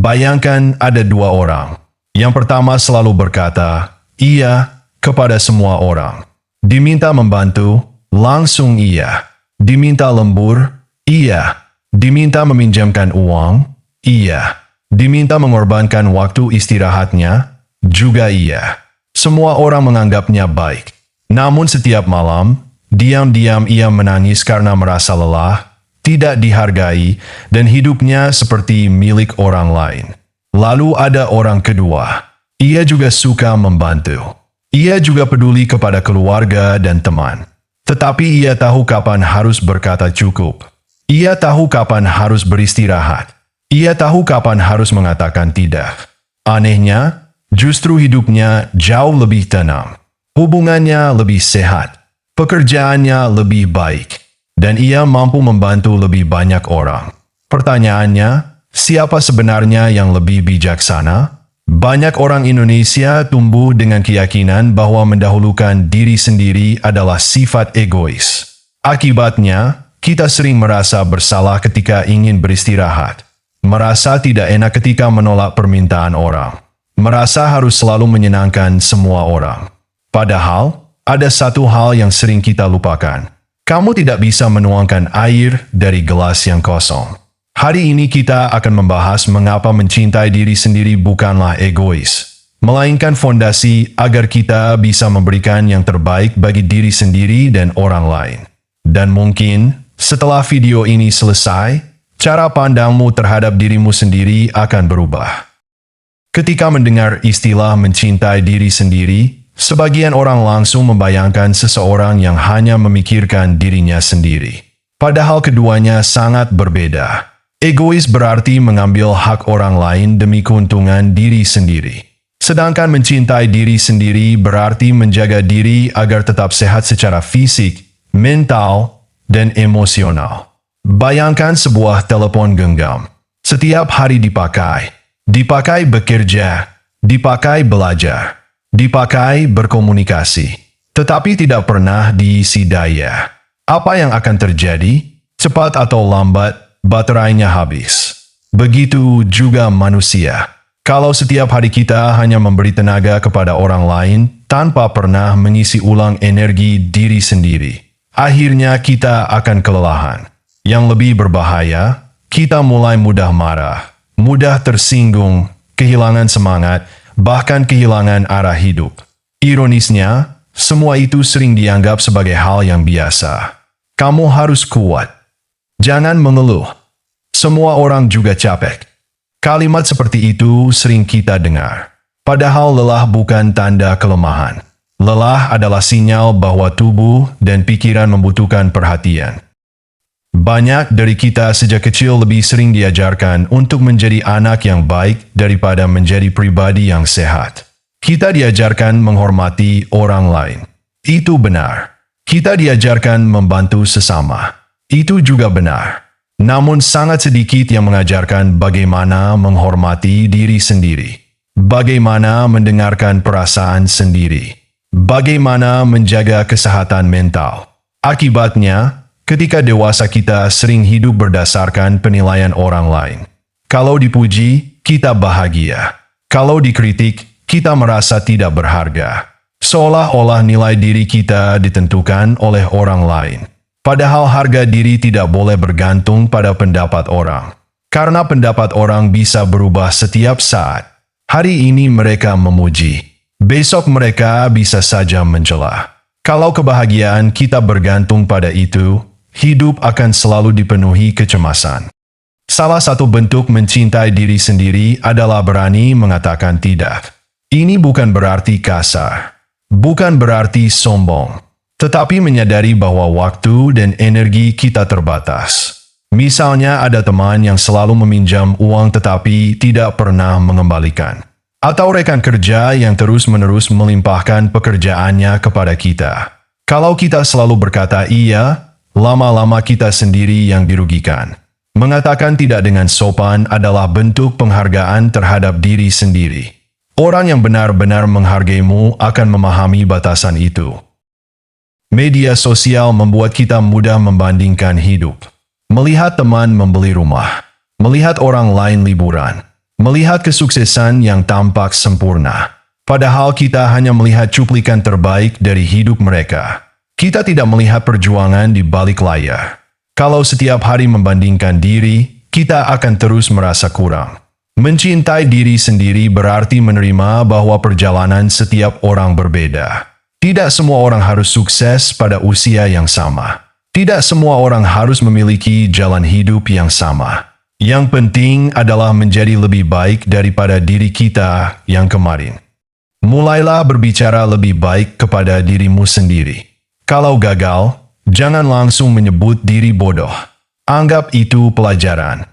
Bayangkan ada dua orang. Yang pertama selalu berkata, "Iya," kepada semua orang. Diminta membantu, langsung iya. Diminta lembur, iya. Diminta meminjamkan uang, iya. Diminta mengorbankan waktu istirahatnya, juga iya. Semua orang menganggapnya baik. Namun setiap malam, diam-diam ia menangis karena merasa lelah, tidak dihargai, dan hidupnya seperti milik orang lain. Lalu ada orang kedua. Ia juga suka membantu. Ia juga peduli kepada keluarga dan teman. Tetapi ia tahu kapan harus berkata cukup. Ia tahu kapan harus beristirahat. Ia tahu kapan harus mengatakan tidak. Anehnya, justru hidupnya jauh lebih tenang. Hubungannya lebih sehat. Pekerjaannya lebih baik. Dan ia mampu membantu lebih banyak orang. Pertanyaannya, siapa sebenarnya yang lebih bijaksana? Banyak orang Indonesia tumbuh dengan keyakinan bahwa mendahulukan diri sendiri adalah sifat egois. Akibatnya, kita sering merasa bersalah ketika ingin beristirahat. Merasa tidak enak ketika menolak permintaan orang. Merasa harus selalu menyenangkan semua orang. Padahal, ada satu hal yang sering kita lupakan. Kamu tidak bisa menuangkan air dari gelas yang kosong. Hari ini kita akan membahas mengapa mencintai diri sendiri bukanlah egois, melainkan fondasi agar kita bisa memberikan yang terbaik bagi diri sendiri dan orang lain. Dan mungkin, setelah video ini selesai, cara pandangmu terhadap dirimu sendiri akan berubah. Ketika mendengar istilah mencintai diri sendiri, sebagian orang langsung membayangkan seseorang yang hanya memikirkan dirinya sendiri. Padahal keduanya sangat berbeda. Egois berarti mengambil hak orang lain demi keuntungan diri sendiri. Sedangkan mencintai diri sendiri berarti menjaga diri agar tetap sehat secara fisik, mental, dan emosional. Bayangkan sebuah telepon genggam. Setiap hari dipakai. Dipakai bekerja. Dipakai belajar. Dipakai berkomunikasi, tetapi tidak pernah diisi daya. Apa yang akan terjadi? Cepat atau lambat, baterainya habis. Begitu juga manusia. Kalau setiap hari kita hanya memberi tenaga kepada orang lain tanpa pernah mengisi ulang energi diri sendiri, akhirnya kita akan kelelahan. Yang lebih berbahaya, kita mulai mudah marah, mudah tersinggung, kehilangan semangat, bahkan kehilangan arah hidup. Ironisnya, semua itu sering dianggap sebagai hal yang biasa. Kamu harus kuat. Jangan mengeluh. Semua orang juga capek. Kalimat seperti itu sering kita dengar. Padahal lelah bukan tanda kelemahan. Lelah adalah sinyal bahwa tubuh dan pikiran membutuhkan perhatian. Banyak dari kita sejak kecil lebih sering diajarkan untuk menjadi anak yang baik daripada menjadi pribadi yang sehat. Kita diajarkan menghormati orang lain. Itu benar. Kita diajarkan membantu sesama. Itu juga benar. Namun sangat sedikit yang mengajarkan bagaimana menghormati diri sendiri. Bagaimana mendengarkan perasaan sendiri. Bagaimana menjaga kesehatan mental. Akibatnya, ketika dewasa kita sering hidup berdasarkan penilaian orang lain. Kalau dipuji, kita bahagia. Kalau dikritik, kita merasa tidak berharga. Seolah-olah nilai diri kita ditentukan oleh orang lain. Padahal harga diri tidak boleh bergantung pada pendapat orang. Karena pendapat orang bisa berubah setiap saat. Hari ini mereka memuji. Besok mereka bisa saja mencela. Kalau kebahagiaan kita bergantung pada itu, hidup akan selalu dipenuhi kecemasan. Salah satu bentuk mencintai diri sendiri adalah berani mengatakan tidak. Ini bukan berarti kasar, bukan berarti sombong, tetapi menyadari bahwa waktu dan energi kita terbatas. Misalnya ada teman yang selalu meminjam uang tetapi tidak pernah mengembalikan. Atau rekan kerja yang terus-menerus melimpahkan pekerjaannya kepada kita. Kalau kita selalu berkata iya, lama-lama kita sendiri yang dirugikan. Mengatakan tidak dengan sopan adalah bentuk penghargaan terhadap diri sendiri. Orang yang benar-benar menghargaimu akan memahami batasan itu. Media sosial membuat kita mudah membandingkan hidup. Melihat teman membeli rumah. Melihat orang lain liburan. melihat kesuksesan yang tampak sempurna. Padahal kita hanya melihat cuplikan terbaik dari hidup mereka. Kita tidak melihat perjuangan di balik layar. Kalau setiap hari membandingkan diri, kita akan terus merasa kurang. Mencintai diri sendiri berarti menerima bahwa perjalanan setiap orang berbeda. Tidak semua orang harus sukses pada usia yang sama. Tidak semua orang harus memiliki jalan hidup yang sama. Yang penting adalah menjadi lebih baik daripada diri kita yang kemarin. Mulailah berbicara lebih baik kepada dirimu sendiri. Kalau gagal, jangan langsung menyebut diri bodoh. Anggap itu pelajaran.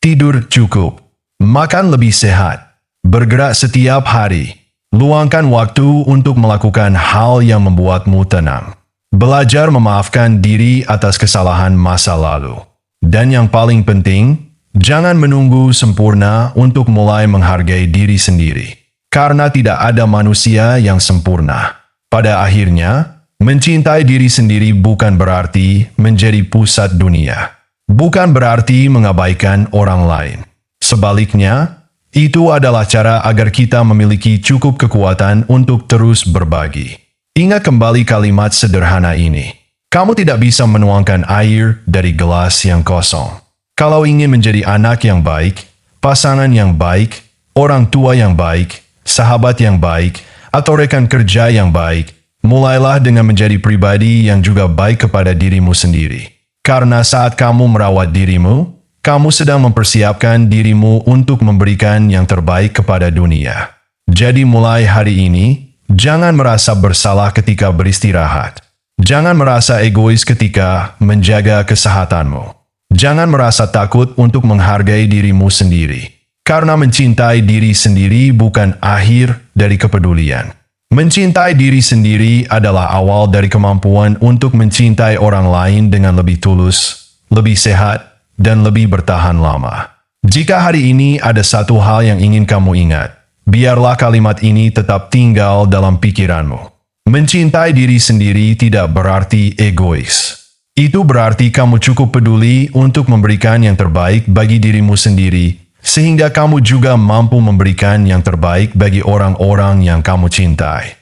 Tidur cukup. Makan lebih sehat. Bergerak setiap hari. Luangkan waktu untuk melakukan hal yang membuatmu tenang. Belajar memaafkan diri atas kesalahan masa lalu. Dan yang paling penting, jangan menunggu sempurna untuk mulai menghargai diri sendiri. Karena tidak ada manusia yang sempurna. Pada akhirnya, mencintai diri sendiri bukan berarti menjadi pusat dunia. Bukan berarti mengabaikan orang lain. Sebaliknya, itu adalah cara agar kita memiliki cukup kekuatan untuk terus berbagi. Ingat kembali kalimat sederhana ini. Kamu tidak bisa menuangkan air dari gelas yang kosong. Kalau ingin menjadi anak yang baik, pasangan yang baik, orang tua yang baik, sahabat yang baik, atau rekan kerja yang baik, mulailah dengan menjadi pribadi yang juga baik kepada dirimu sendiri. Karena saat kamu merawat dirimu, kamu sedang mempersiapkan dirimu untuk memberikan yang terbaik kepada dunia. Jadi mulai hari ini, jangan merasa bersalah ketika beristirahat. Jangan merasa egois ketika menjaga kesehatanmu. Jangan merasa takut untuk menghargai dirimu sendiri. Karena mencintai diri sendiri bukan akhir dari kepedulian. Mencintai diri sendiri adalah awal dari kemampuan untuk mencintai orang lain dengan lebih tulus, lebih sehat, dan lebih bertahan lama. Jika hari ini ada satu hal yang ingin kamu ingat, biarlah kalimat ini tetap tinggal dalam pikiranmu. Mencintai diri sendiri tidak berarti egois. Itu berarti kamu cukup peduli untuk memberikan yang terbaik bagi dirimu sendiri, sehingga kamu juga mampu memberikan yang terbaik bagi orang-orang yang kamu cintai.